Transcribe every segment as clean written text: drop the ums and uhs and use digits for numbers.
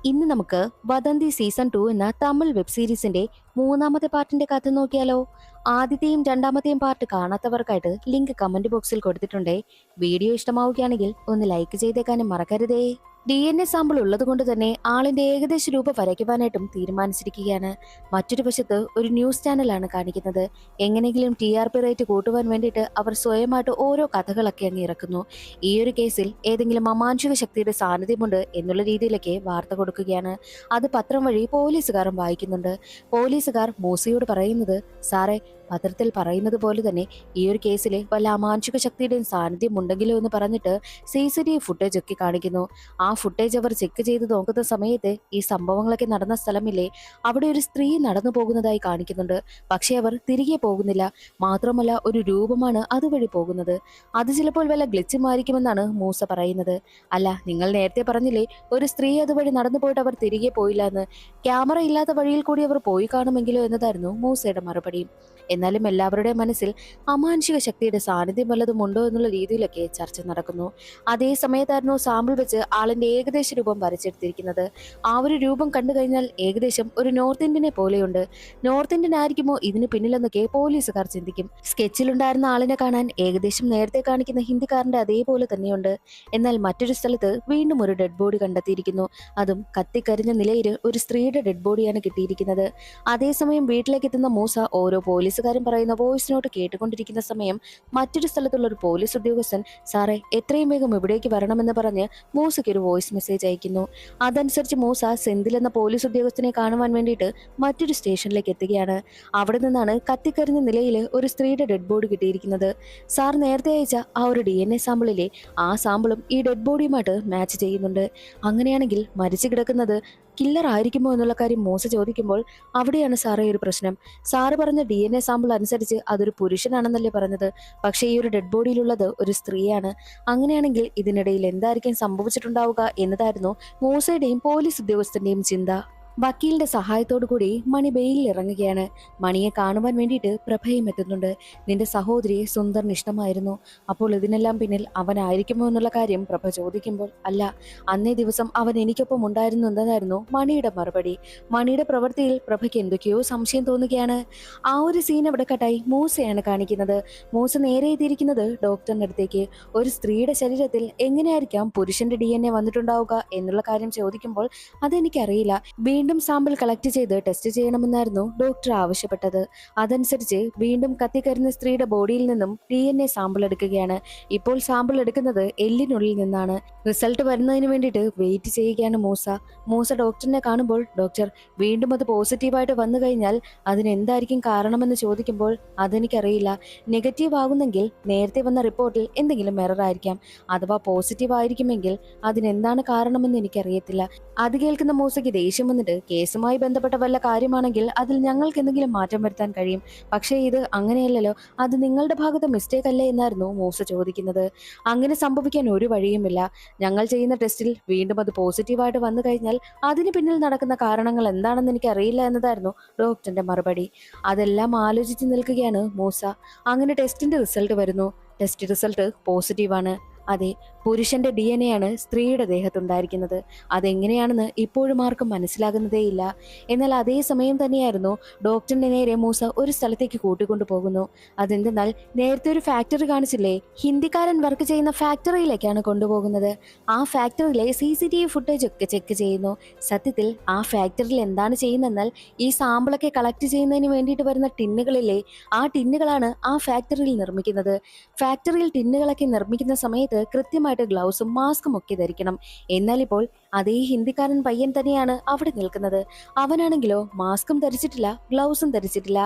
ഇന്ന് നമുക്ക് വദന്തി സീസൺ 2 എന്ന തമിഴ് വെബ് സീരീസിന്റെ മൂന്നാമത്തെ പാർട്ടിന്റെ കഥ നോക്കിയാലോ. ആദ്യത്തെയും രണ്ടാമത്തെയും പാർട്ട് കാണാത്തവർക്കായിട്ട് ലിങ്ക് കമന്റ് ബോക്സിൽ കൊടുത്തിട്ടുണ്ടേ. വീഡിയോ ഇഷ്ടമാവുകയാണെങ്കിൽ ഒന്ന് ലൈക്ക് ചെയ്തേക്കാനും മറക്കരുതേ. DNA സാമ്പിൾ ഉള്ളത് കൊണ്ട് തന്നെ ആളിന്റെ ഏകദേശ രൂപം വരയ്ക്കുവാനായിട്ടും തീരുമാനിച്ചിരിക്കുകയാണ്. മറ്റൊരു വശത്ത് ഒരു ന്യൂസ് ചാനലാണ് കാണിക്കുന്നത്. എങ്ങനെയെങ്കിലും TRP റേറ്റ് കൂട്ടുവാൻ വേണ്ടിയിട്ട് അവർ സ്വയമായിട്ട് ഓരോ കഥകളൊക്കെ അങ്ങ് ഇറക്കുന്നു. ഈ ഒരു കേസിൽ ഏതെങ്കിലും അമാനുഷിക ശക്തിയുടെ സാന്നിധ്യമുണ്ട് എന്നുള്ള രീതിയിലൊക്കെ വാർത്ത കൊടുക്കുകയാണ്. അത് പത്രം വഴി പോലീസുകാരും വായിക്കുന്നുണ്ട്. പോലീസുകാർ മൂസയോട് പറയുന്നത്, സാറേ, പത്രത്തിൽ പറയുന്നത് പോലെ തന്നെ ഈ ഒരു കേസിൽ വല്ല അമാനുഷിക ശക്തിയുടെയും സാന്നിധ്യം ഉണ്ടെങ്കിലോ എന്ന് പറഞ്ഞിട്ട് CCTV ഫുട്ടേജ് ഒക്കെ കാണിക്കുന്നു. ആ ഫുട്ടേജ് അവർ ചെക്ക് ചെയ്ത് നോക്കുന്ന സമയത്ത് ഈ സംഭവങ്ങളൊക്കെ നടന്ന സ്ഥലമില്ലേ, അവിടെ ഒരു സ്ത്രീ നടന്നു പോകുന്നതായി കാണിക്കുന്നുണ്ട്. പക്ഷെ അവർ തിരികെ പോകുന്നില്ല. മാത്രമല്ല, ഒരു രൂപമാണ് അതുവഴി പോകുന്നത്. അത് ചിലപ്പോൾ വല്ല ഗ്ലിച്ചുമായിരിക്കുമെന്നാണ് മൂസ പറയുന്നത്. അല്ല, നിങ്ങൾ നേരത്തെ പറഞ്ഞില്ലേ ഒരു സ്ത്രീ അതുവഴി നടന്നു പോയിട്ട് അവർ തിരികെ പോയില്ല എന്ന്. ക്യാമറ ഇല്ലാത്ത വഴിയിൽ കൂടി അവർ പോയി കാണുമെങ്കിലോ എന്നതായിരുന്നു മൂസയുടെ മറുപടി. എന്നാലും എല്ലാവരുടെയും മനസ്സിൽ അമാനുഷിക ശക്തിയുടെ സാന്നിധ്യം വല്ലതും ഉണ്ടോ എന്നുള്ള രീതിയിലൊക്കെ ചർച്ച നടക്കുന്നു. അതേ സമയത്തായിരുന്നു സാമ്പിൾ വെച്ച് ആളിന്റെ ഏകദേശ രൂപം വരച്ചെടുത്തിരിക്കുന്നത്. ആ ഒരു രൂപം കണ്ടു കഴിഞ്ഞാൽ ഏകദേശം ഒരു നോർത്ത് ഇന്ത്യനെ പോലെയുണ്ട്. നോർത്ത് ഇന്ത്യൻ ആയിരിക്കുമോ ഇതിന് പിന്നിലെന്നൊക്കെ പോലീസുകാർ ചിന്തിക്കും. സ്കെച്ചിലുണ്ടായിരുന്ന ആളിനെ കാണാൻ ഏകദേശം നേരത്തെ കാണിക്കുന്ന ഹിന്ദിക്കാരന്റെ അതേപോലെ തന്നെയുണ്ട്. എന്നാൽ മറ്റൊരു സ്ഥലത്ത് വീണ്ടും ഒരു ഡെഡ് ബോഡി കണ്ടെത്തിയിരിക്കുന്നു. അതും കത്തിക്കരിഞ്ഞ നിലയിൽ ഒരു സ്ത്രീയുടെ ഡെഡ് ബോഡിയാണ് കിട്ടിയിരിക്കുന്നത്. അതേസമയം വീട്ടിലേക്ക് എത്തുന്ന മൂസ ഓരോ പോലീസുകാരും പറയുന്ന വോയിസ് നോട്ട് കേട്ടുകൊണ്ടിരിക്കുന്ന സമയം മറ്റൊരു സ്ഥലത്തുള്ള ഒരു പോലീസ് ഉദ്യോഗസ്ഥൻ, സാറേ, എത്രയും വേഗം ഇവിടേക്ക് വരണമെന്ന് പറഞ്ഞ് മൂസയ്ക്ക് ഒരു വോയിസ് മെസ്സേജ് അയക്കുന്നു. അതനുസരിച്ച് മൂസ സെന്തിൽ എന്ന പോലീസ് ഉദ്യോഗസ്ഥനെ കാണുവാൻ വേണ്ടിയിട്ട് മറ്റൊരു സ്റ്റേഷനിലേക്ക് എത്തുകയാണ്. അവിടെ നിന്നാണ് കത്തിക്കരിഞ്ഞ നിലയിൽ ഒരു സ്ത്രീയുടെ ഡെഡ് ബോഡി കിട്ടിയിരിക്കുന്നത്. സാർ നേരത്തെ അയച്ച ആ ഒരു DNA സാമ്പിളിലെ ആ സാമ്പിളും ഈ ഡെഡ് ബോഡിയുമായിട്ട് മാച്ച് ചെയ്യുന്നുണ്ട്. അങ്ങനെയാണെങ്കിൽ മരിച്ചു കിടക്കുന്നത് കില്ലർ ആയിരിക്കുമോ എന്നുള്ള കാര്യം മൂസ ചോദിക്കുമ്പോൾ, അവിടെയാണ് സാറേ ഒരു പ്രശ്നം. സാറ് പറഞ്ഞ DNA സാമ്പിൾ അനുസരിച്ച് അതൊരു പുരുഷനാണെന്നല്ലേ പറഞ്ഞത്. പക്ഷേ ഈ ഒരു ഡെഡ് ബോഡിയിലുള്ളത് ഒരു സ്ത്രീയാണ്. അങ്ങനെയാണെങ്കിൽ ഇതിനിടയിൽ എന്തായിരിക്കും സംഭവിച്ചിട്ടുണ്ടാവുക എന്നതായിരുന്നു മൂസയുടെയും പോലീസ് ഉദ്യോഗസ്ഥന്റെയും ചിന്ത. വക്കീലിന്റെ സഹായത്തോടു കൂടി മണി ബെയിലിൽ ഇറങ്ങുകയാണ്. മണിയെ കാണുവാൻ വേണ്ടിയിട്ട് പ്രഭയും എത്തുന്നുണ്ട്. നിന്റെ സഹോദരിയെ സുന്ദറിന് ഇഷ്ടമായിരുന്നു. അപ്പോൾ ഇതിനെല്ലാം പിന്നിൽ അവനായിരിക്കുമോ എന്നുള്ള കാര്യം പ്രഭ ചോദിക്കുമ്പോൾ, അല്ല, അന്നേ ദിവസം അവൻ എനിക്കൊപ്പം ഉണ്ടായിരുന്നു എന്നതായിരുന്നു മണിയുടെ മറുപടി. മണിയുടെ പ്രവൃത്തിയിൽ പ്രഭയ്ക്ക് എന്തൊക്കെയോ സംശയം തോന്നുകയാണ്. ആ ഒരു സീൻ അവിടെ കട്ടായി മൂസയാണ് കാണിക്കുന്നത്. മൂസ നേരെ എത്തിയിരിക്കുന്നത് ഡോക്ടറിന്റെ അടുത്തേക്ക്. ഒരു സ്ത്രീയുടെ ശരീരത്തിൽ എങ്ങനെയായിരിക്കാം പുരുഷന്റെ DNA വന്നിട്ടുണ്ടാവുക എന്നുള്ള കാര്യം ചോദിക്കുമ്പോൾ, അതെനിക്കറിയില്ല, വീണ്ടും സാമ്പിൾ കളക്ട് ചെയ്ത് ടെസ്റ്റ് ചെയ്യണമെന്നായിരുന്നു ഡോക്ടർ ആവശ്യപ്പെട്ടത്. അതനുസരിച്ച് വീണ്ടും കത്തിക്കരിഞ്ഞ സ്ത്രീയുടെ ബോഡിയിൽ നിന്നും DNA സാമ്പിൾ എടുക്കുകയാണ്. ഇപ്പോൾ സാമ്പിൾ എടുക്കുന്നത് എല്ലിനുള്ളിൽ നിന്നാണ്. റിസൾട്ട് വരുന്നതിന് വേണ്ടിയിട്ട് വെയിറ്റ് ചെയ്യുകയാണ് മൂസ ഡോക്ടറിനെ കാണുമ്പോൾ, ഡോക്ടർ, വീണ്ടും അത് പോസിറ്റീവായിട്ട് വന്നു കഴിഞ്ഞാൽ അതിനെന്തായിരിക്കും കാരണമെന്ന് ചോദിക്കുമ്പോൾ, അതെനിക്കറിയില്ല. നെഗറ്റീവ് ആകുന്നെങ്കിൽ നേരത്തെ വന്ന റിപ്പോർട്ടിൽ എന്തെങ്കിലും എറർ ആയിരിക്കാം. അഥവാ പോസിറ്റീവ് ആയിരിക്കുമെങ്കിൽ അതിനെന്താണ് കാരണമെന്ന് എനിക്കറിയത്തില്ല. അത് കേൾക്കുന്ന മൂസയ്ക്ക് ദേഷ്യം വന്നിട്ട്, കേസുമായി ബന്ധപ്പെട്ട വല്ല കാര്യമാണെങ്കിൽ അതിൽ ഞങ്ങൾക്ക് എന്തെങ്കിലും മാറ്റം വരുത്താൻ കഴിയും. പക്ഷേ ഇത് അങ്ങനെയല്ലല്ലോ, അത് നിങ്ങളുടെ ഭാഗത്തെ മിസ്റ്റേക്ക് അല്ലേ എന്നായിരുന്നു മൂസ ചോദിക്കുന്നത്. അങ്ങനെ സംഭവിക്കാൻ ഒരു വഴിയുമില്ല. ഞങ്ങൾ ചെയ്യുന്ന ടെസ്റ്റിൽ വീണ്ടും അത് പോസിറ്റീവായിട്ട് വന്നു കഴിഞ്ഞാൽ അതിന് പിന്നിൽ നടക്കുന്ന കാരണങ്ങൾ എന്താണെന്ന് എനിക്ക് അറിയില്ല എന്നതായിരുന്നു ഡോക്ടറിന്റെ മറുപടി. അതെല്ലാം ആലോചിച്ച് നിൽക്കുകയാണ് മൂസ. അങ്ങനെ ടെസ്റ്റിന്റെ റിസൾട്ട് വരുന്നു. ടെസ്റ്റ് റിസൾട്ട് പോസിറ്റീവാണ്. അതെ, പുരുഷന്റെ DNA ആണ് സ്ത്രീയുടെ ദേഹത്തുണ്ടായിരിക്കുന്നത്. അതെങ്ങനെയാണെന്ന് ഇപ്പോഴും ആർക്കും മനസ്സിലാകുന്നതേയില്ല. എന്നാൽ അതേ സമയം തന്നെയായിരുന്നു ഡോക്ടറിന്റെ നേരെ മൂസ ഒരു സ്ഥലത്തേക്ക് കൂട്ടിക്കൊണ്ടു പോകുന്നു. അതെന്തെന്നാൽ നേരത്തെ ഒരു ഫാക്ടറി കാണിച്ചില്ലേ, ഹിന്ദിക്കാരൻ വർക്ക് ചെയ്യുന്ന ഫാക്ടറിയിലേക്കാണ് കൊണ്ടുപോകുന്നത്. ആ ഫാക്ടറിയിലെ CCTV ഫുട്ടേജ് ഒക്കെ ചെക്ക് ചെയ്യുന്നു. സത്യത്തിൽ ആ ഫാക്ടറിയിൽ എന്താണ് ചെയ്യുന്നതെന്നാൽ ഈ സാമ്പിളൊക്കെ കളക്ട് ചെയ്യുന്നതിന് വേണ്ടിയിട്ട് വരുന്ന ടിന്നുകളില്ലേ, ആ ടിന്നുകളാണ് ആ ഫാക്ടറിയിൽ നിർമ്മിക്കുന്നത്. ഫാക്ടറിയിൽ ടിന്നുകളൊക്കെ നിർമ്മിക്കുന്ന സമയത്ത് കൃത്യമായിട്ട് ഗ്ലൗസും മാസ്കും ഒക്കെ ധരിക്കണം. എന്നാൽ ഇപ്പോൾ അതേ ഹിന്ദിക്കാരൻ പയ്യൻ തന്നെയാണ് അവിടെ നിൽക്കുന്നത്. അവനാണെങ്കിലോ മാസ്കും ധരിച്ചിട്ടില്ല, ഗ്ലൗസും ധരിച്ചിട്ടില്ല.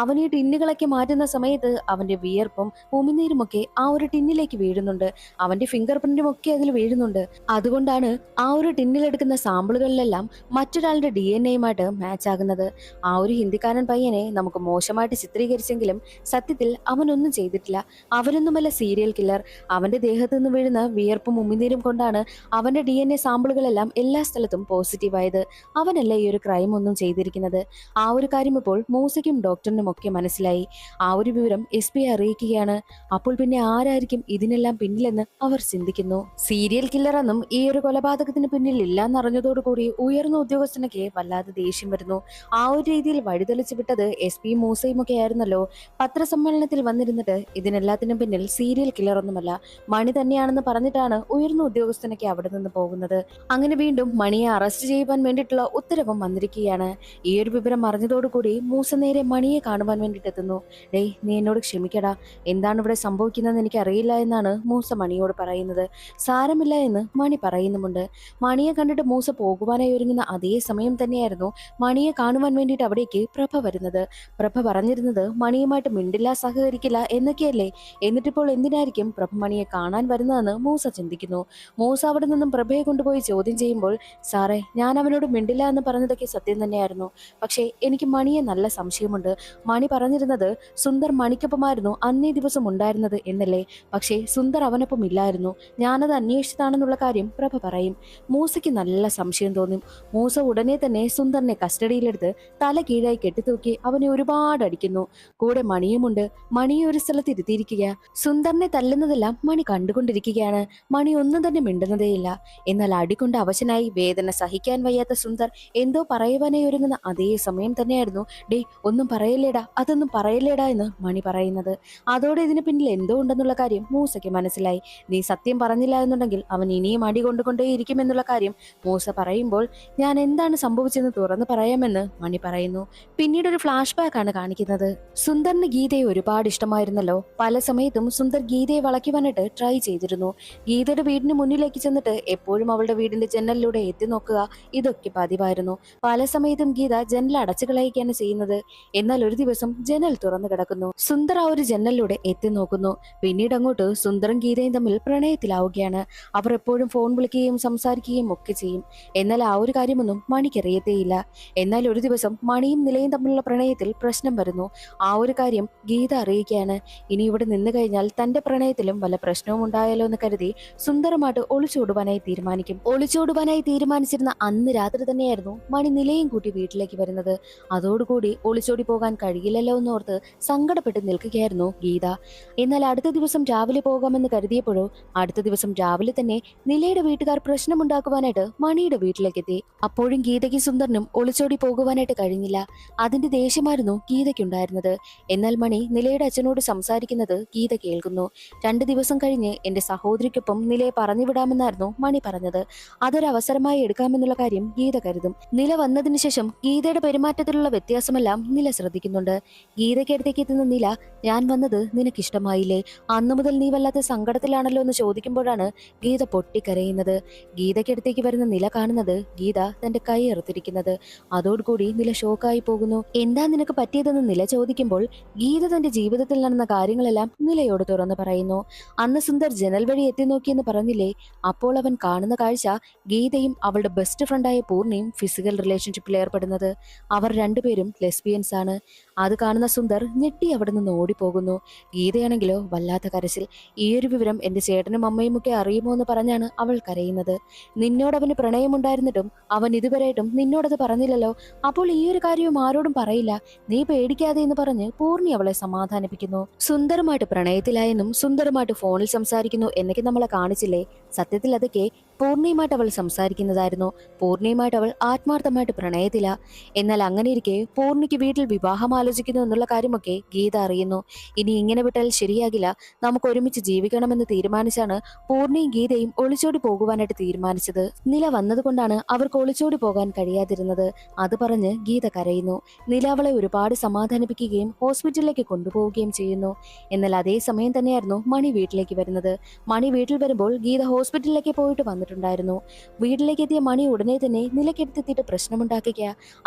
അവൻ ഈ ടിന്നുകളൊക്കെ മാറ്റുന്ന സമയത്ത് അവന്റെ വിയർപ്പും ഉമിനീരുമൊക്കെ ആ ഒരു ടിന്നിലേക്ക് വീഴുന്നുണ്ട്. അവന്റെ ഫിംഗർ പ്രിന്റും ഒക്കെ അതിൽ വീഴുന്നുണ്ട്. അതുകൊണ്ടാണ് ആ ഒരു ടിന്നിലെടുക്കുന്ന സാമ്പിളുകളിലെല്ലാം മറ്റൊരാളുടെ DNA മാച്ച് ആകുന്നത്. ആ ഒരു ഹിന്ദിക്കാരൻ പയ്യനെ നമുക്ക് മോശമായിട്ട് ചിത്രീകരിച്ചെങ്കിലും സത്യത്തിൽ അവനൊന്നും ചെയ്തിട്ടില്ല. അവനൊന്നുമല്ല സീരിയൽ കില്ലർ. അവന്റെ ദേഹത്ത് നിന്ന് വീഴുന്ന വിയർപ്പും ഉമിനീരും കൊണ്ടാണ് അവന്റെ DNA സാമ്പിളുകളെല്ലാം ടെസ്റ്റുകളെല്ലാം എല്ലാ സ്ഥലത്തും പോസിറ്റീവായത്. അവനല്ല ഈ ഒരു ക്രൈം ഒന്നും ചെയ്തിരിക്കുന്നത്. ആ ഒരു കാര്യം ഇപ്പോൾ മൂസയ്ക്കും ഡോക്ടറിനും ഒക്കെ മനസ്സിലായി. ആ ഒരു വിവരം SP അറിയിക്കുകയാണ്. അപ്പോൾ പിന്നെ ആരായിരിക്കും ഇതിനെല്ലാം പിന്നിലെന്ന് അവർ ചിന്തിക്കുന്നു. സീരിയൽ കില്ലറെന്നും ഈ ഒരു കൊലപാതകത്തിന് പിന്നിൽ ഇല്ലാന്നറിഞ്ഞതോടുകൂടി ഉയർന്ന ഉദ്യോഗസ്ഥനൊക്കെ വല്ലാതെ ദേഷ്യം വരുന്നു. ആ ഒരു രീതിയിൽ വഴിതെളിച്ചു വിട്ടത് SP മൂസയും ഒക്കെ ആയിരുന്നല്ലോ. പത്രസമ്മേളനത്തിൽ വന്നിരുന്നിട്ട് ഇതിനെല്ലാത്തിനും പിന്നിൽ സീരിയൽ കില്ലറൊന്നുമല്ല, മണി തന്നെയാണെന്ന് പറഞ്ഞിട്ടാണ് ഉയർന്ന ഉദ്യോഗസ്ഥനൊക്കെ അവിടെ നിന്ന് പോകുന്നത്. അങ്ങനെ വീണ്ടും മണിയെ അറസ്റ്റ് ചെയ്യുവാൻ വേണ്ടിയിട്ടുള്ള ഉത്തരവും വന്നിരിക്കുകയാണ്. ഈ ഒരു വിവരം അറിഞ്ഞതോടുകൂടി മൂസ നേരെ മണിയെ കാണുവാൻ വേണ്ടിയിട്ട് എത്തുന്നു. ഡേയ്, നീ എന്നോട് ക്ഷമിക്കടാ, എന്താണ് ഇവിടെ സംഭവിക്കുന്നതെന്ന് എനിക്ക് അറിയില്ല എന്നാണ് മൂസ മണിയോട് പറയുന്നത്. സാരമില്ല എന്ന് മണി പറയുന്നുമുണ്ട്. മണിയെ കണ്ടിട്ട് മൂസ പോകുവാനായി ഒരുങ്ങുന്ന അതേ സമയം തന്നെയായിരുന്നു മണിയെ കാണുവാൻ വേണ്ടിയിട്ട് അവിടേക്ക് പ്രഭ വരുന്നത്. പ്രഭ പറഞ്ഞിരുന്നത് മണിയുമായിട്ട് മിണ്ടില്ല, സഹകരിക്കില്ല എന്നൊക്കെയല്ലേ. എന്നിട്ടിപ്പോൾ എന്തിനായിരിക്കും പ്രഭ മണിയെ കാണാൻ വരുന്നതെന്ന് മൂസ ചിന്തിക്കുന്നു. മൂസ അവിടെ നിന്നും പ്രഭയെ കൊണ്ടുപോയി ചോദ്യം ചെയ്യുമ്പോൾ, സാറേ, ഞാൻ അവനോട് മിണ്ടില്ല എന്ന് പറഞ്ഞതൊക്കെ സത്യം തന്നെയായിരുന്നു. പക്ഷേ എനിക്ക് മണിയെ നല്ല സംശയമുണ്ട്. മണി പറഞ്ഞിരുന്നത് സുന്ദർ മണിക്കൊപ്പമായിരുന്നു അന്നേ ദിവസം ഉണ്ടായിരുന്നത് എന്നല്ലേ. പക്ഷേ സുന്ദർ അവനൊപ്പം ഇല്ലായിരുന്നു. ഞാനത് അന്വേഷിച്ചതാണെന്നുള്ള കാര്യം പ്രഭ പറയും. മൂസയ്ക്ക് നല്ല സംശയം തോന്നും. മൂസ ഉടനെ തന്നെ സുന്ദറിനെ കസ്റ്റഡിയിലെടുത്ത് തല കീഴായി കെട്ടിത്തൂക്കി അവനെ ഒരുപാട് അടിക്കുന്നു. കൂടെ മണിയുമുണ്ട്. മണിയെ ഒരു സ്ഥലത്ത് ഇരുത്തിയിരിക്കുക. സുന്ദറിനെ തല്ലുന്നതെല്ലാം മണി കണ്ടുകൊണ്ടിരിക്കുകയാണ്. മണി ഒന്നും തന്നെ മിണ്ടുന്നതേയില്ല. എന്നാൽ അടികൊണ്ട് അവശനായി വേദന സഹിക്കാൻ വയ്യാത്ത സുന്ദർ എന്തോ പറയുവാനായി ഒരുങ്ങുന്ന അതേ സമയം തന്നെയായിരുന്നു, ഡേ, ഒന്നും പറയല്ലേടാ, അതൊന്നും പറയല്ലേടാ എന്ന് മണി പറയുന്നത്. അതോടെ ഇതിന് പിന്നിൽ എന്തോ ഉണ്ടെന്നുള്ള കാര്യം മൂസയ്ക്ക് മനസ്സിലായി. നീ സത്യം പറഞ്ഞില്ല എന്നുണ്ടെങ്കിൽ അവൻ ഇനിയും അടി കൊണ്ടുകൊണ്ടേയിരിക്കുമെന്നുള്ള കാര്യം മൂസ പറയുമ്പോൾ, ഞാൻ എന്താണ് സംഭവിച്ചെന്ന് തുറന്നു പറയാമെന്ന് മണി പറയുന്നു. പിന്നീട് ഒരു ഫ്ലാഷ് ബാക്ക് ആണ് കാണിക്കുന്നത്. സുന്ദറിന് ഗീതയെ ഒരുപാട് ഇഷ്ടമായിരുന്നല്ലോ. പല സമയത്തും സുന്ദർ ഗീതയെ വളയ്ക്കുവാനായിട്ട് ട്രൈ ചെയ്തിരുന്നു. ഗീതയുടെ വീടിന് മുന്നിലേക്ക് ചെന്നിട്ട് എപ്പോഴും അവളുടെ വീടിന്റെ ജനലിലൂടെ എത്തി നോക്കുക, ഇതൊക്കെ പതിവായിരുന്നു. പല സമയത്തും ഗീത ജനൽ അടച്ചു കളയുകയാണ് ചെയ്യുന്നത്. എന്നാൽ ഒരു ദിവസം ജനൽ തുറന്നു കിടക്കുന്നു. സുന്ദർ ആ ഒരു ജനലിലൂടെ എത്തി നോക്കുന്നു. പിന്നീട് അങ്ങോട്ട് സുന്ദറും ഗീതയും തമ്മിൽ പ്രണയത്തിലാവുകയാണ്. അവർ എപ്പോഴും ഫോൺ വിളിക്കുകയും സംസാരിക്കുകയും ഒക്കെ ചെയ്യും. എന്നാൽ ആ ഒരു കാര്യമൊന്നും മണിക്കറിയത്തേയില്ല. എന്നാൽ ഒരു ദിവസം മണിയും നിലയും തമ്മിലുള്ള പ്രണയത്തിൽ പ്രശ്നം വരുന്നു. ആ ഒരു കാര്യം ഗീത അറിയിക്കുകയാണ്. ഇനി ഇവിടെ നിന്ന് കഴിഞ്ഞാൽ തന്റെ പ്രണയത്തിലും വല്ല പ്രശ്നവും ഉണ്ടായാലോ എന്ന് കരുതി സുന്ദരമായിട്ട് ഒളിച്ചോടുവാനായി തീരുമാനിക്കും. ഒളിച്ചോടുവാനായി തീരുമാനിച്ചിരുന്ന അന്ന് രാത്രി തന്നെയായിരുന്നു മണി നിലയും കൂട്ടി വീട്ടിലേക്ക് വരുന്നത്. അതോടുകൂടി ഒളിച്ചോടി പോകാൻ കഴിയില്ലല്ലോ എന്നോർത്ത് സങ്കടപ്പെട്ട് നിൽക്കുകയായിരുന്നു ഗീത. എന്നാൽ അടുത്ത ദിവസം രാവിലെ പോകാമെന്ന് കരുതിയപ്പോഴോ അടുത്ത ദിവസം രാവിലെ തന്നെ നിലയുടെ വീട്ടുകാർ പ്രശ്നമുണ്ടാക്കുവാനായിട്ട് മണിയുടെ വീട്ടിലേക്ക് എത്തി. അപ്പോഴും ഗീതയ്ക്ക് സുന്ദറിനും ഒളിച്ചോടി പോകുവാനായിട്ട് കഴിഞ്ഞില്ല. അതിന്റെ ദേഷ്യമായിരുന്നു ഗീതയ്ക്കുണ്ടായിരുന്നത്. എന്നാൽ മണി നിലയുടെ അച്ഛനോട് സംസാരിക്കുന്നത് ഗീത കേൾക്കുന്നു. 2 ദിവസം കഴിഞ്ഞ് എന്റെ സഹോദരിക്കൊപ്പം നിലയെ പറഞ്ഞു വിടാമെന്നായിരുന്നു മണി പറഞ്ഞത്. അതൊരവസരമായി എടുക്കാമെന്നുള്ള കാര്യം ഗീത കരുതും. നില വന്നതിന് ശേഷം ഗീതയുടെ പെരുമാറ്റത്തിലുള്ള വ്യത്യാസമെല്ലാം നില ശ്രദ്ധിക്കുന്നുണ്ട്. ഗീതയ്ക്കടുത്തേക്ക് എത്തുന്ന നില, ഞാൻ വന്നത് നിനക്കിഷ്ടമായില്ലേ? അന്നു മുതൽ നീ വല്ലാത്ത സങ്കടത്തിലാണല്ലോ എന്ന് ചോദിക്കുമ്പോഴാണ് ഗീത പൊട്ടിക്കരയുന്നത്. ഗീതയ്ക്കടുത്തേക്ക് വരുന്ന നില കാണുന്നത് ഗീത തന്റെ കൈ എറുത്തിരിക്കുന്നത്. അതോടുകൂടി നില ഷോക്കായി പോകുന്നു. എന്താ നിനക്ക് പറ്റിയതെന്ന് നില ചോദിക്കുമ്പോൾ ഗീത തന്റെ ജീവിതത്തിൽ നടന്ന കാര്യങ്ങളെല്ലാം നിലയോട് തുറന്നു പറയുന്നു. അന്ന് സുന്ദർ ജനൽ വഴി എത്തി നോക്കിയെന്ന് പറഞ്ഞില്ലേ, അപ്പോൾ അവൻ കാണുന്ന കാഴ്ച ഗീതയും അവളുടെ ബെസ്റ്റ് ഫ്രണ്ടായ പൂർണിയും ഫിസിക്കൽ റിലേഷൻഷിപ്പിൽ ഏർപ്പെടുന്നത്. അവർ രണ്ടുപേരും ലെസ്ബിയൻസ് ആണ്. അത് കാണുന്ന സുന്ദർ ഞെട്ടി അവിടെ നിന്ന് ഓടിപ്പോകുന്നു. ഗീതയാണെങ്കിലോ വല്ലാത്ത കരച്ചിൽ. ഈ ഒരു വിവരം എന്റെ ചേട്ടനും അമ്മയും ഒക്കെ അറിയുമോ എന്ന് പറഞ്ഞാണ് അവൾ കരയുന്നത്. നിന്നോട് അവന് പ്രണയമുണ്ടായിരുന്നിട്ടും അവൻ ഇതുവരെയായിട്ടും നിന്നോടത് പറഞ്ഞില്ലല്ലോ. അപ്പോൾ ഈ ഒരു കാര്യവും ആരോടും പറയില്ല, നീ പേടിക്കാതെ എന്ന് പറഞ്ഞ് പൂർണ്ണി അവളെ സമാധാനിപ്പിക്കുന്നു. സുന്ദരമായിട്ട് പ്രണയത്തിലായെന്നും സുന്ദരമായിട്ട് ഫോണിൽ സംസാരിക്കുന്നു എന്നൊക്കെ നമ്മളെ കാണിച്ചില്ലേ. സത്യത്തിൽ അതൊക്കെ പൂർണിയുമായിട്ട് അവൾ സംസാരിക്കുന്നതായിരുന്നു. പൂർണിയുമായിട്ട് അവൾ ആത്മാർത്ഥമായിട്ട് പ്രണയത്തില. എന്നാൽ അങ്ങനെ ഇരിക്കെ പൂർണിക്ക് വീട്ടിൽ വിവാഹം ആലോചിക്കുന്നു എന്നുള്ള കാര്യമൊക്കെ ഗീത അറിയുന്നു. ഇനി ഇങ്ങനെ വിട്ടാൽ ശരിയാകില്ല, നമുക്ക് ഒരുമിച്ച് ജീവിക്കണമെന്ന് തീരുമാനിച്ചാണ് പൂർണിയും ഗീതയും ഒളിച്ചോടി പോകുവാനായിട്ട് തീരുമാനിച്ചത്. നില വന്നതുകൊണ്ടാണ് അവർക്ക് ഒളിച്ചോടി പോകാൻ കഴിയാതിരുന്നത്. അത് പറഞ്ഞ് ഗീത കരയുന്നു. നില അവളെ ഒരുപാട് സമാധാനിപ്പിക്കുകയും ഹോസ്പിറ്റലിലേക്ക് കൊണ്ടുപോവുകയും ചെയ്യുന്നു. എന്നാൽ അതേ സമയം തന്നെയായിരുന്നു മണി വീട്ടിലേക്ക് വരുന്നത്. മണി വീട്ടിൽ വരുമ്പോൾ ഗീത ഹോസ്പിറ്റലിലേക്ക് പോയിട്ട് വന്നിട്ടുണ്ടായിരുന്നു. വീട്ടിലേക്ക് എത്തിയ മണി ഉടനെ തന്നെ നിലയ്ക്കെടുത്തെത്തിയിട്ട് പ്രശ്നമുണ്ടാക്കുക.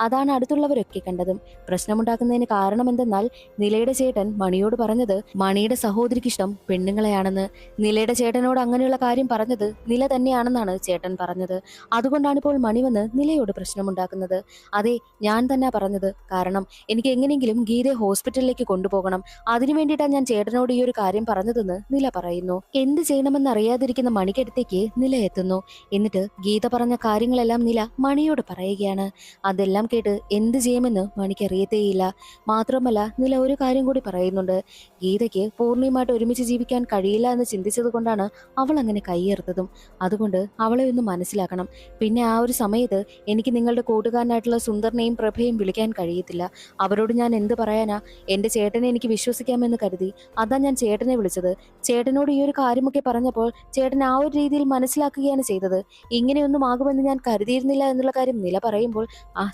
അതാണ് അടുത്തുള്ളവരൊക്കെ കണ്ടതും. പ്രശ്നമുണ്ടാക്കുന്നതിന് കാരണം എന്തെന്നാൽ നിലയുടെ ചേട്ടൻ മണിയോട് പറഞ്ഞത് മണിയുടെ സഹോദരിക്ക് ഇഷ്ടം പെണ്ണുങ്ങളെയാണെന്ന്. നിലയുടെ ചേട്ടനോട് അങ്ങനെയുള്ള കാര്യം പറഞ്ഞത് നില തന്നെയാണെന്നാണ് ചേട്ടൻ പറഞ്ഞത്. അതുകൊണ്ടാണ് ഇപ്പോൾ മണി വന്ന് നിലയോട് പ്രശ്നമുണ്ടാക്കുന്നത്. അതെ, ഞാൻ തന്നെ പറഞ്ഞത്. കാരണം എനിക്ക് എങ്ങനെയെങ്കിലും ഗീതയെ ഹോസ്പിറ്റലിലേക്ക് കൊണ്ടുപോകണം. അതിനു വേണ്ടിയിട്ടാണ് ഞാൻ ചേട്ടനോട് ഈ ഒരു കാര്യം പറഞ്ഞതെന്ന് നില പറയുന്നു. എന്ത് ചെയ്യണമെന്ന് അറിയാതിരിക്കുന്ന മണിക്കടുത്തേക്ക് നില എത്തുന്നു. എത്തുന്നു. എന്നിട്ട് ഗീത പറഞ്ഞ കാര്യങ്ങളെല്ലാം നില മണിയോട് പറയുകയാണ്. അതെല്ലാം കേട്ട് എന്ത് ചെയ്യുമെന്ന് മണിക്ക് അറിയത്തേയില്ല. മാത്രമല്ല നില ഒരു കാര്യം കൂടി പറയുന്നുണ്ട്. ഗീതയ്ക്ക് പൂർണ്ണമായിട്ട് ഒരുമിച്ച് ജീവിക്കാൻ കഴിയില്ല എന്ന് ചിന്തിച്ചത് കൊണ്ടാണ് അവൾ അങ്ങനെ കൈയേർത്തതും. അതുകൊണ്ട് അവളെ ഒന്ന് മനസ്സിലാക്കണം. പിന്നെ ആ ഒരു സമയത്ത് എനിക്ക് നിങ്ങളുടെ കൂട്ടുകാരനായിട്ടുള്ള സുന്ദറിനെയും പ്രഭയും വിളിക്കാൻ കഴിയത്തില്ല. അവരോട് ഞാൻ എന്ത് പറയാനാ? എന്റെ ചേട്ടനെ എനിക്ക് വിശ്വസിക്കാമെന്ന് കരുതി. അതാ ഞാൻ ചേട്ടനെ വിളിച്ചത്. ചേട്ടനോട് ഈ ഒരു കാര്യമൊക്കെ പറഞ്ഞപ്പോൾ ചേട്ടൻ ആ ഒരു രീതിയിൽ മനസ്സിലാക്കുകയാണ് ചെയ്തത്. ഇങ്ങനെയൊന്നും ആകുമെന്ന് ഞാൻ കരുതിയിരുന്നില്ല എന്നുള്ള കാര്യം നില പറയുമ്പോൾ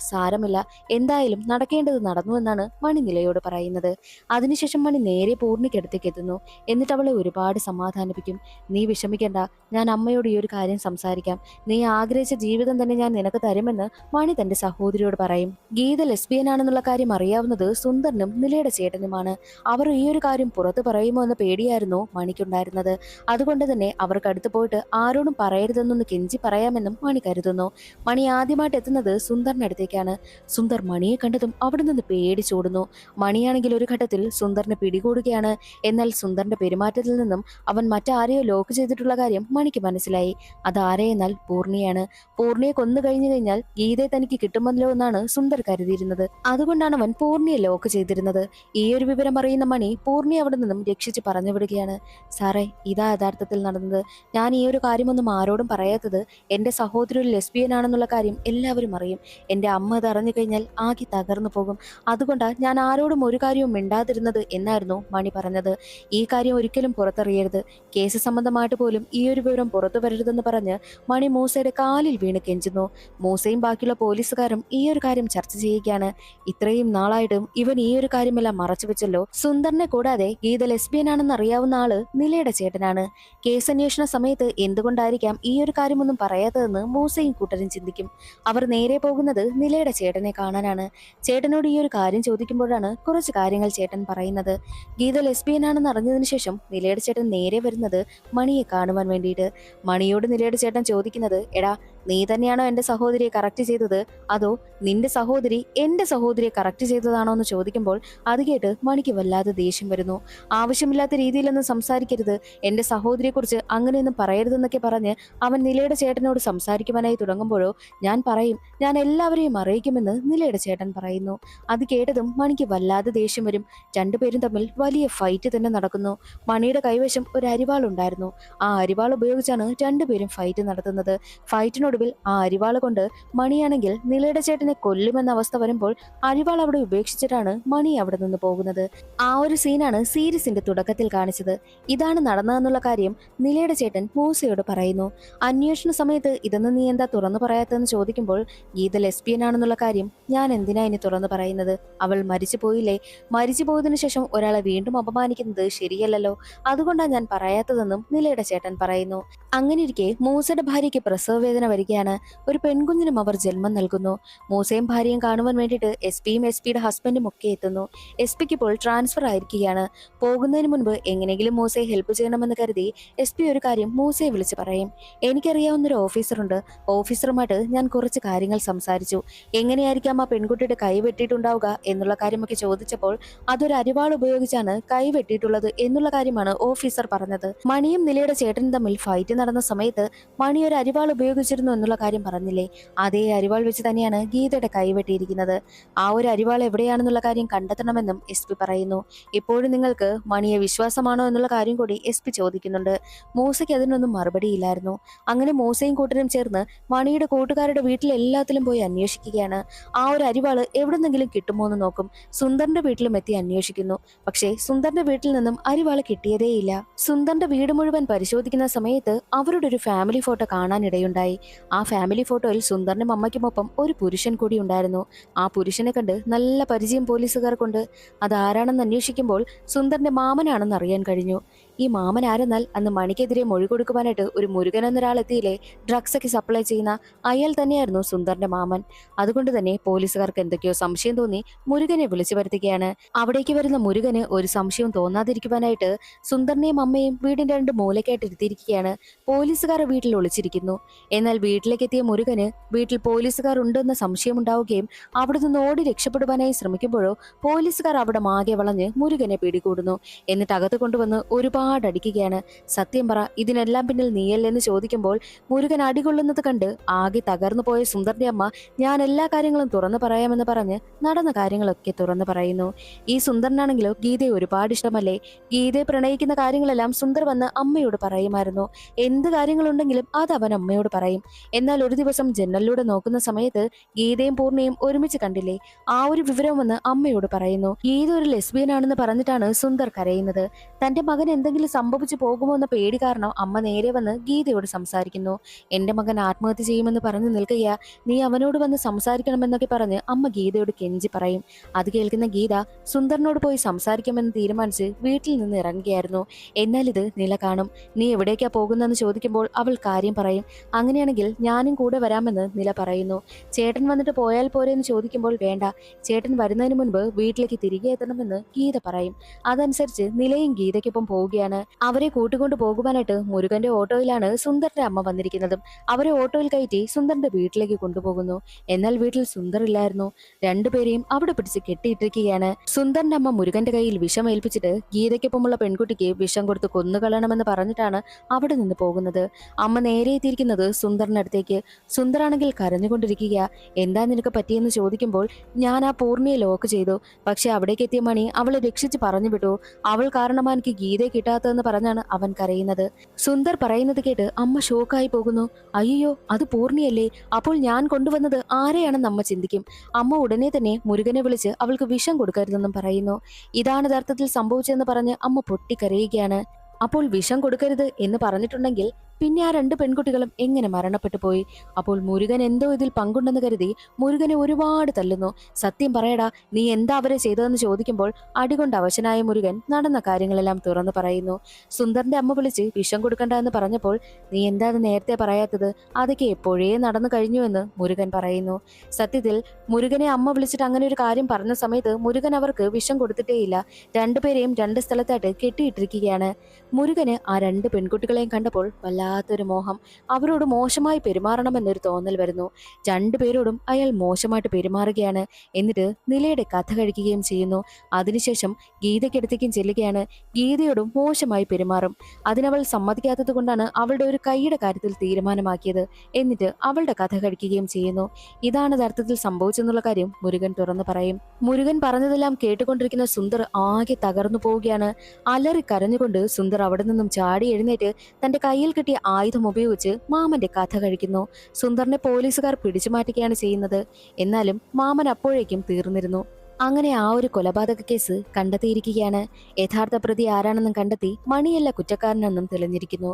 സാരമില്ല, എന്തായാലും നടക്കേണ്ടത് നടന്നു എന്നാണ് മണി നിലയോട് പറയുന്നത്. അതിനുശേഷം മണി നേരെ പൂർണ്ണിക്കടുത്തേക്ക് എത്തുന്നു. എന്നിട്ട് അവളെ ഒരുപാട് സമാധാനിപ്പിക്കും. നീ വിഷമിക്കണ്ട, ഞാൻ അമ്മയോട് ഈ ഒരു കാര്യം സംസാരിക്കാം. നീ ആഗ്രഹിച്ച ജീവിതം തന്നെ ഞാൻ നിനക്ക് തരുമെന്ന് മണി തന്റെ സഹോദരിയോട് പറയും. ഗീത ലെസ്ബിയൻ ആണെന്നുള്ള കാര്യം അറിയാവുന്നത് സുന്ദറിനും നിലയുടെ ചേട്ടനുമാണ്. അവർ ഈ ഒരു കാര്യം പുറത്തു പറയുമോ എന്ന പേടിയായിരുന്നു മണിക്കുണ്ടായിരുന്നത്. അതുകൊണ്ട് തന്നെ അവർക്ക് അടുത്ത് പോയിട്ട് ആരോടും പറയരുതെന്നൊന്ന് കെഞ്ചി പറയാമെന്നും മണി കരുതുന്നു. മണി ആദ്യമായിട്ട് എത്തുന്നത് സുന്ദറിന്റെ അടുത്തേക്കാണ്. സുന്ദർ മണിയെ കണ്ടതും അവിടെ നിന്ന് പേടിച്ചോടുന്നു. മണിയാണെങ്കിൽ ഒരു ഘട്ടത്തിൽ സുന്ദറിനെ പിടികൂടുകയാണ്. എന്നാൽ സുന്ദറിന്റെ പെരുമാറ്റത്തിൽ നിന്നും അവൻ മറ്റാരെയോ ലോക്ക് ചെയ്തിട്ടുള്ള കാര്യം മണിക്ക് മനസ്സിലായി. അതാരെയെന്നാൽ പൂർണ്ണിയാണ്. പൂർണ്ണിയെ കൊന്നു കഴിഞ്ഞു കഴിഞ്ഞാൽ ഗീതയെ തനിക്ക് കിട്ടുമല്ലോ എന്നാണ് സുന്ദർ കരുതിയിരുന്നത്. അതുകൊണ്ടാണ് അവൻ പൂർണ്ണിയെ ലോക്ക് ചെയ്തിരുന്നത്. ഈ ഒരു വിവരം അറിയുന്ന മണി പൂർണ്ണിയെ അവിടെ നിന്നും രക്ഷിച്ച് പറഞ്ഞു വിടുകയാണ്. സാറേ, ഇതാ യഥാർത്ഥത്തിൽ നടന്നത്. ഞാൻ ഈ ഒരു കാര്യമൊന്നും ആരോടും പറയാത്തത് എന്റെ സഹോദരി ഒരു ലെസ്ബിയൻ ആണെന്നുള്ള കാര്യം എല്ലാവരും അറിയും. എന്റെ അമ്മ അത് അറിഞ്ഞു കഴിഞ്ഞാൽ ആകെ തകർന്നു പോകും. അതുകൊണ്ടാണ് ഞാൻ ആരോടും ഒരു കാര്യവും മിണ്ടാതിരുന്നത് എന്നായിരുന്നു മണി പറഞ്ഞത്. ഈ കാര്യം ഒരിക്കലും പുറത്തറിയരുത്. കേസ് സംബന്ധമായിട്ട് പോലും ഈ ഒരു വിവരം പുറത്തു വരരുതെന്ന് പറഞ്ഞ് മണി മൂസയുടെ കാലിൽ വീണ് കെഞ്ചുന്നു. മൂസയും ബാക്കിയുള്ള പോലീസുകാരും ഈ ഒരു കാര്യം ചർച്ച ചെയ്യുകയാണ്. ഇത്രയും നാളായിട്ടും ഇവൻ ഈ ഒരു കാര്യമെല്ലാം മറച്ചു വെച്ചല്ലോ. സുന്ദറിനെ കൂടാതെ ഗീത ലെസ്ബിയൻ ആണെന്ന് അറിയാവുന്ന ആള് നിലയുടെ ചേട്ടനാണ്. കേസ് അന്വേഷണ സമയത്ത് എന്തുകൊണ്ടായിരിക്കാം ഈ ഒരു കാര്യമൊന്നും പറയാത്തതെന്ന് മൂസയും കൂട്ടരും ചിന്തിക്കും. അവർ നേരെ പോകുന്നത് നിലയുടെ ചേട്ടനെ കാണാനാണ്. ചേട്ടനോട് ഈ ഒരു കാര്യം ചോദിക്കുമ്പോഴാണ് കുറച്ച് കാര്യങ്ങൾ ചേട്ടൻ പറയുന്നത്. ഗീത ലെസ്ബിയൻ ആണെന്ന് അറിഞ്ഞതിന് ശേഷം നിലയുടെ ചേട്ടൻ നേരെ വരുന്നത് മണിയെ കാണുവാൻ വേണ്ടിയിട്ട്. മണിയോട് നിലയുടെ ചേട്ടൻ ചോദിക്കുന്നത്, എടാ, നീ തന്നെയാണോ എന്റെ സഹോദരിയെ കറക്റ്റ് ചെയ്തത്, അതോ നിന്റെ സഹോദരി എന്റെ സഹോദരിയെ കറക്റ്റ് ചെയ്തതാണോ എന്ന് ചോദിക്കുമ്പോൾ അത് കേട്ട് മണിക്ക് വല്ലാതെ ദേഷ്യം വരുന്നു. ആവശ്യമില്ലാത്ത രീതിയിലൊന്നും സംസാരിക്കരുത്, എന്റെ സഹോദരിയെക്കുറിച്ച് അങ്ങനെയൊന്നും പറയരുതെന്നൊക്കെ പറഞ്ഞ് അവൻ നിലയുടെ ചേട്ടനോട് സംസാരിക്കുവാനായി തുടങ്ങുമ്പോഴോ ഞാൻ പറയും, ഞാൻ എല്ലാവരെയും അറിയിക്കുമെന്ന് നിലയുടെ ചേട്ടൻ പറയുന്നു. അത് കേട്ടതും മണിക്ക് വല്ലാതെ ദേഷ്യം വരും. രണ്ടുപേരും തമ്മിൽ വലിയ ഫൈറ്റ് തന്നെ നടക്കുന്നു. മണിയുടെ കൈവശം ഒരു അരിവാളുണ്ടായിരുന്നു. ആ അരിവാൾ ഉപയോഗിച്ചാണ് രണ്ടുപേരും ഫൈറ്റ് നടത്തുന്നത്. ഫൈറ്റിനൊടുവിൽ ആ അരിവാൾ കൊണ്ട് മണിയാണെങ്കിൽ നിലയുടെ ചേട്ടനെ കൊല്ലുമെന്ന അവസ്ഥ വരുമ്പോൾ അരിവാൾ അവിടെ ഉപേക്ഷിച്ചിട്ടാണ് മണി അവിടെ നിന്ന് പോകുന്നത്. ആ ഒരു സീനാണ് സീരീസിന്റെ തുടക്കത്തിൽ കാണിച്ചത്. ഇതാണ് നടന്നതെന്നുള്ള കാര്യം നിലയുടെ ചേട്ടൻ മൂസയോട് പറയുന്നു. അന്വേഷണ സമയത്ത് ഇതൊന്നും നീ എന്താ തുറന്നു പറയാത്തതെന്ന് ചോദിക്കുമ്പോൾ ഗീത ലെസ്ബിയൻ ആണെന്നുള്ള കാര്യം ഞാൻ എന്തിനാ ഇനി തുറന്നു പറയുന്നത്? അവൾ മരിച്ചു പോയില്ലേ? മരിച്ചു പോയതിനു ശേഷം ഒരാളെ വീണ്ടും അപമാനിക്കുന്നത് ശരിയല്ലല്ലോ. അതുകൊണ്ടാണ് ഞാൻ പറയാത്തതെന്നും നിലയുടെ ചേട്ടൻ പറയുന്നു. അങ്ങനെയിരിക്കെ മൂസയുടെ ഭാര്യയ്ക്ക് പ്രസവ വേദന വരികയാണ്. ഒരു പെൺകുഞ്ഞിനും അവർ ജന്മം നൽകുന്നു. മൂസയും ഭാര്യയും കാണുവാൻ വേണ്ടിയിട്ട് എസ് പിയും എസ് പിയുടെ ഹസ്ബൻഡും ഒക്കെ എത്തുന്നു. എസ് പിക്ക് ഇപ്പോൾ ട്രാൻസ്ഫർ ആയിരിക്കുകയാണ്. പോകുന്നതിന് മുൻപ് എങ്ങനെയെങ്കിലും മൂസയെ ഹെൽപ്പ് ചെയ്യണമെന്ന് കരുതി എസ് പി ഒരു കാര്യം മൂസയെ വിളിച്ച് പറയും. എനിക്കറിയാവുന്ന ഒരു ഓഫീസറുണ്ട്. ഓഫീസറുമായിട്ട് ഞാൻ കുറച്ച് കാര്യങ്ങൾ സംസാരിച്ചു. എങ്ങനെയായിരിക്കാം ആ പെൺകുട്ടിയുടെ കൈ വെട്ടിയിട്ടുണ്ടാവുക എന്നുള്ള കാര്യമൊക്കെ ചോദിച്ചപ്പോൾ അതൊരു അരിവാൾ ഉപയോഗിച്ചാണ് കൈ വെട്ടിയിട്ടുള്ളത് എന്നുള്ള കാര്യമാണ് ഓഫീസർ പറഞ്ഞത്. മണിയും നിലയുടെ ചേട്ടനും തമ്മിൽ ഫൈറ്റ് നടന്ന സമയത്ത് മണി ഒരു അരിവാൾ ഉപയോഗിച്ചിരുന്നു എന്നുള്ള കാര്യം പറഞ്ഞില്ലേ, അതേ അരിവാൾ വെച്ച് തന്നെയാണ് ഗീതയുടെ കൈ വെട്ടിയിരിക്കുന്നത്. ആ ഒരു അരിവാൾ എവിടെയാണെന്നുള്ള കാര്യം കണ്ടെത്തണമെന്നും എസ് പി പറയുന്നു. ഇപ്പോഴും നിങ്ങൾക്ക് മണിയെ വിശ്വാസമാണോ എന്നുള്ള കാര്യം കൂടി എസ് പി ചോദിക്കുന്നുണ്ട്. മൂസയ്ക്ക് അതിനൊന്നും മറുപടിയില്ലായിരുന്നു. അങ്ങനെ മൂസയും കൂട്ടരും ചേർന്ന് മണിയുടെ കൂട്ടുകാരുടെ വീട്ടിൽ എല്ലാത്തിലും പോയി അന്വേഷിക്കുകയാണ്. ആ ഒരു അരിവാള് എവിടെന്നെങ്കിലും കിട്ടുമോ എന്ന് നോക്കും. സുന്ദറിന്റെ വീട്ടിലും എത്തി അന്വേഷിക്കുന്നു. പക്ഷേ സുന്ദറിന്റെ വീട്ടിൽ നിന്നും അരിവാള് കിട്ടിയതേയില്ല. സുന്ദറിന്റെ വീട് മുഴുവൻ പരിശോധിക്കുന്ന സമയത്ത് അവരുടെ ഒരു ഫാമിലി ഫോട്ടോ കാണാനിടയുണ്ടായി. ആ ഫാമിലി ഫോട്ടോയിൽ സുന്ദറിനും അമ്മയ്ക്കുമൊപ്പം ഒരു പുരുഷൻ കൂടി ഉണ്ടായിരുന്നു. ആ പുരുഷനെ കണ്ട് നല്ല പരിചയം പോലീസുകാർക്കുണ്ട്. അതാരാണെന്ന് അന്വേഷിക്കുമ്പോൾ സുന്ദറിന്റെ മാമനാണെന്ന് അറിയാൻ കഴിഞ്ഞു. ഈ മാമൻ ആരെന്നാൽ അന്ന് മണിക്കെതിരെ മൊഴി കൊടുക്കുവാനായിട്ട് ഒരു മുരുകൻ എന്നൊരാൾ എത്തിയില്ലേ, ഡ്രഗ്സ് ഒക്കെ സപ്ലൈ ചെയ്യുന്ന, അയാൾ തന്നെയായിരുന്നു സുന്ദറിന്റെ മാമൻ. അതുകൊണ്ട് തന്നെ പോലീസുകാർക്ക് എന്തൊക്കെയോ സംശയം തോന്നി മുരുകനെ വിളിച്ചു വരുത്തുകയാണ്. അവിടേക്ക് വരുന്ന മുരുകന് ഒരു സംശയവും തോന്നാതിരിക്കുവാനായിട്ട് സുന്ദറിനെയും അമ്മയും വീടിന്റെ രണ്ട് മൂലക്കായിട്ട് ഇരുത്തിയിരിക്കുകയാണ്. പോലീസുകാർ വീട്ടിൽ ഒളിച്ചിരിക്കുന്നു. എന്നാൽ വീട്ടിലേക്ക് എത്തിയ മുരുകന് വീട്ടിൽ പോലീസുകാർ ഉണ്ടെന്ന സംശയമുണ്ടാവുകയും അവിടെ നിന്ന് ഓടി രക്ഷപ്പെടുവാനായി ശ്രമിക്കുമ്പോഴോ പോലീസുകാർ അവിടെ ആകെ വളഞ്ഞ് മുരുകനെ പിടികൂടുന്നു. എന്നിട്ട് അകത്ത് കൊണ്ടുവന്ന് ഒരുപാട് ഒരുപാട് അടിക്കുകയാണ്. സത്യം പറ, ഇതിനെല്ലാം പിന്നിൽ നീയല്ലെന്ന് ചോദിക്കുമ്പോൾ മുരുകൻ അടികൊള്ളുന്നത് കണ്ട് ആകെ തകർന്നു പോയ സുന്ദറിന്റെ അമ്മ ഞാൻ എല്ലാ കാര്യങ്ങളും തുറന്നു പറയാമെന്ന് പറഞ്ഞ് നടന്ന കാര്യങ്ങളൊക്കെ തുറന്നു പറയുന്നു. ഈ സുന്ദറിനാണെങ്കിലോ ഗീതയെ ഒരുപാട് ഇഷ്ടമല്ലേ. ഗീതയെ പ്രണയിക്കുന്ന കാര്യങ്ങളെല്ലാം സുന്ദർ വന്ന് അമ്മയോട് പറയുമായിരുന്നു. എന്ത് കാര്യങ്ങളുണ്ടെങ്കിലും അത് അവൻ അമ്മയോട് പറയും. എന്നാൽ ഒരു ദിവസം ജനലിലൂടെ നോക്കുന്ന സമയത്ത് ഗീതയും പൂർണ്ണയും ഒരുമിച്ച് കണ്ടില്ലേ, ആ ഒരു വിവരം വന്ന് അമ്മയോട് പറയുന്നു. ഗീത ഒരു ലെസ്ബിയൻ ആണെന്ന് പറഞ്ഞിട്ടാണ് സുന്ദർ കരയുന്നത്. തന്റെ മകൻ എന്തെങ്കിലും സംഭവിച്ചു പോകുമോ എന്ന പേടി കാരണം അമ്മ നേരെ വന്ന് ഗീതയോട് സംസാരിക്കുന്നു. എന്റെ മകൻ ആത്മഹത്യ ചെയ്യുമെന്ന് പറഞ്ഞു നിൽക്കുകയാ, നീ അവനോട് വന്ന് സംസാരിക്കണമെന്നൊക്കെ പറഞ്ഞ് അമ്മ ഗീതയോട് കെഞ്ചി പറയും. അത് കേൾക്കുന്ന ഗീത സുന്ദറിനോട് പോയി സംസാരിക്കാമെന്ന് തീരുമാനിച്ച് വീട്ടിൽ നിന്ന് ഇറങ്ങുകയായിരുന്നു. എന്നാൽ ഇത് നില കാണും. നീ എവിടേക്കാ പോകുന്നതെന്ന് ചോദിക്കുമ്പോൾ അവൾ കാര്യം പറയും. അങ്ങനെയാണെങ്കിൽ ഞാനും കൂടെ വരാമെന്ന് നില പറയുന്നു. ചേട്ടൻ വന്നിട്ട് പോയാൽ പോരെ എന്ന് ചോദിക്കുമ്പോൾ വേണ്ട, ചേട്ടൻ വരുന്നതിന് മുൻപ് വീട്ടിലേക്ക് തിരികെ എത്തണമെന്ന് ഗീത പറയും. അതനുസരിച്ച് നിലയും ഗീതയ്ക്കൊപ്പം പോവുകയാണ്. അവരെ കൂട്ടിക്കൊണ്ടു പോകുവാനായിട്ട് മുരുകന്റെ ഓട്ടോയിലാണ് സുന്ദറിന്റെ അമ്മ വന്നിരിക്കുന്നതും. അവരെ ഓട്ടോയിൽ കയറ്റി സുന്ദറിന്റെ വീട്ടിലേക്ക് കൊണ്ടുപോകുന്നു. എന്നാൽ വീട്ടിൽ സുന്ദർ ഇല്ലായിരുന്നു. രണ്ടുപേരെയും അവിടെ പിടിച്ച് കെട്ടിയിട്ടിരിക്കുകയാണ്. സുന്ദറിന്റെ അമ്മ മുരുകന്റെ കയ്യിൽ വിഷം ഏൽപ്പിച്ചിട്ട് ഗീതയ്ക്കൊപ്പമുള്ള പെൺകുട്ടിക്ക് വിഷം കൊടുത്ത് കൊന്നുകളയണമെന്ന് പറഞ്ഞിട്ടാണ് അവിടെ നിന്ന് പോകുന്നത്. അമ്മ നേരെ എത്തിയിരിക്കുന്നത് സുന്ദറിന്റെ അടുത്തേക്ക്. സുന്ദറാണെങ്കിൽ കരഞ്ഞുകൊണ്ടിരിക്കുക. എന്താ നിനക്ക് പറ്റിയെന്ന് ചോദിക്കുമ്പോൾ ഞാൻ ആ പൂർണ്ണിയെ ലോക്ക് ചെയ്തു, പക്ഷെ അവിടേക്ക് എത്തിയ മണി അവളെ രക്ഷിച്ച് പറഞ്ഞു വിട്ടു. അവൾ കാരണമാണ് എനിക്ക് ഗീതയെ കിട്ടാത്തതെന്ന് പറഞ്ഞാണ് അവൻ കരയുന്നത്. സുന്ദർ പറയുന്നത് കേട്ട് അമ്മ ഷോക്കായി പോകുന്നു. അയ്യോ, അത് പൂർണ്ണിയല്ലേ, അപ്പോൾ ഞാൻ കൊണ്ടുവന്നത് ആരെയാണെന്ന് അമ്മ ചിന്തിക്കും. അമ്മ ഉടനെ തന്നെ മുരുകനെ വിളിച്ച് അവൾക്ക് വിഷം കൊടുക്കരുതെന്നും പറയുന്നു. ഇതാണ് യഥാർത്ഥത്തിൽ സംഭവിച്ചതെന്ന് പറഞ്ഞ് അമ്മ പൊട്ടിക്കരയുകയാണ്. അപ്പോൾ വിഷം കൊടുക്കരുത് എന്ന് പറഞ്ഞിട്ടുണ്ടെങ്കിൽ പിന്നെ ആ രണ്ട് പെൺകുട്ടികളും എങ്ങനെ മരണപ്പെട്ടു പോയി? അപ്പോൾ മുരുകൻ എന്തോ ഇതിൽ പങ്കുണ്ടെന്ന് കരുതി മുരുകനെ ഒരുപാട് തല്ലുന്നു. സത്യം പറയടാ, നീ എന്താ അവരെ ചെയ്തതെന്ന് ചോദിക്കുമ്പോൾ അടികൊണ്ട് അവശനായ മുരുകൻ നടന്ന കാര്യങ്ങളെല്ലാം തുറന്നു പറയുന്നു. സുന്ദറിന്റെ അമ്മ വിളിച്ച് വിഷം കൊടുക്കണ്ട എന്ന് പറഞ്ഞപ്പോൾ നീ എന്താ അത് നേരത്തെ പറയാത്തത്, അതൊക്കെ എപ്പോഴേ നടന്നു കഴിഞ്ഞുവെന്ന് മുരുകൻ പറയുന്നു. സത്യത്തിൽ മുരുകനെ അമ്മ വിളിച്ചിട്ട് അങ്ങനെ ഒരു കാര്യം പറഞ്ഞ സമയത്ത് മുരുകൻ അവർക്ക് വിഷം കൊടുത്തിട്ടേയില്ല. രണ്ടുപേരെയും രണ്ട് സ്ഥലത്തായിട്ട് കെട്ടിയിട്ടിരിക്കുകയാണ്. മുരുകന് ആ രണ്ട് പെൺകുട്ടികളെയും കണ്ടപ്പോൾ വല്ലാത്തൊരു മോഹം. അവരോട് മോശമായി പെരുമാറണമെന്നൊരു തോന്നൽ വരുന്നു. രണ്ടുപേരോടും അയാൾ മോശമായിട്ട് പെരുമാറുകയാണ്. എന്നിട്ട് നിലയുടെ കഥ കഴിക്കുകയും ചെയ്യുന്നു. അതിനുശേഷം ഗീതയ്ക്കടുത്തേക്കും ചെല്ലുകയാണ്. ഗീതയോടും മോശമായി പെരുമാറും. അതിനവൾ സമ്മതിക്കാത്തത് കൊണ്ടാണ് അവളുടെ ഒരു കൈയുടെ കാര്യത്തിൽ തീരുമാനമാക്കിയത്. എന്നിട്ട് അവളുടെ കഥ കഴിക്കുകയും ചെയ്യുന്നു. ഇതാണ് യഥാർത്ഥത്തിൽ സംഭവിച്ചെന്നുള്ള കാര്യം മുരുകൻ തുറന്നു പറയും. മുരുകൻ പറഞ്ഞതെല്ലാം കേട്ടുകൊണ്ടിരിക്കുന്ന സുന്ദർ ആകെ തകർന്നു പോവുകയാണ്. അലറി കരഞ്ഞുകൊണ്ട് സുന്ദർ അവിടെ നിന്നും ചാടി എഴുന്നേറ്റ് തന്റെ കയ്യിൽ കിട്ടിയ ആയുധം ഉപയോഗിച്ച് മാമന്റെ കഥ കഴിക്കുന്നു. സുന്ദറിനെ പോലീസുകാർ പിടിച്ചു മാറ്റുകയാണ് ചെയ്യുന്നത്. എന്നാലും മാമൻ അപ്പോഴേക്കും തീർന്നിരുന്നു. അങ്ങനെ ആ ഒരു കൊലപാതക കേസ് കണ്ടെത്തിയിരിക്കുകയാണ്. യഥാർത്ഥ പ്രതി ആരാണെന്നും കണ്ടെത്തി മണിയല്ല കുറ്റക്കാരനെന്നും തെളിഞ്ഞിരിക്കുന്നു.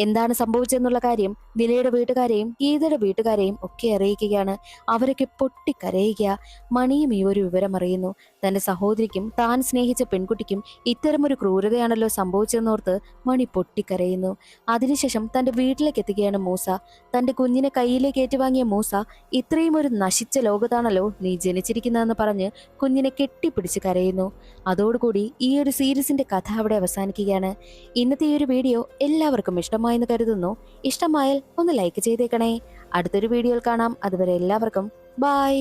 എന്താണ് സംഭവിച്ചെന്നുള്ള കാര്യം നിലയുടെ വീട്ടുകാരെയും ഗീതയുടെ വീട്ടുകാരെയും ഒക്കെ അറിയിക്കുകയാണ്. അവരൊക്കെ പൊട്ടിക്കരയുക. മണിയും ഈ ഒരു വിവരം അറിയുന്നു. തന്റെ സഹോദരിക്കും താൻ സ്നേഹിച്ച പെൺകുട്ടിക്കും ഇത്തരമൊരു ക്രൂരതയാണല്ലോ സംഭവിച്ചതെന്നോർത്ത് മണി പൊട്ടിക്കരയുന്നു. അതിനുശേഷം തന്റെ വീട്ടിലേക്ക് എത്തുകയാണ് മൂസ. തന്റെ കുഞ്ഞിനെ കയ്യിലേക്ക് ഏറ്റുവാങ്ങിയ മൂസ, ഇത്രയും ഒരു നശിച്ച ലോകത്താണല്ലോ നീ ജനിച്ചിരിക്കുന്നതെന്ന് പറഞ്ഞ് കുഞ്ഞിനെ കെട്ടിപ്പിടിച്ച് കരയുന്നു. അതോടുകൂടി ഈ ഒരു സീരീസിന്റെ കഥ അവിടെ അവസാനിക്കുകയാണ്. ഇന്നത്തെ ഈ ഒരു വീഡിയോ എല്ലാവർക്കും ഇഷ്ടമായെന്ന് കരുതുന്നു. ഇഷ്ടമായാൽ ഒന്ന് ലൈക്ക് ചെയ്തേക്കണേ. അടുത്തൊരു വീഡിയോയിൽ കാണാം. അതുവരെ എല്ലാവർക്കും ബൈ.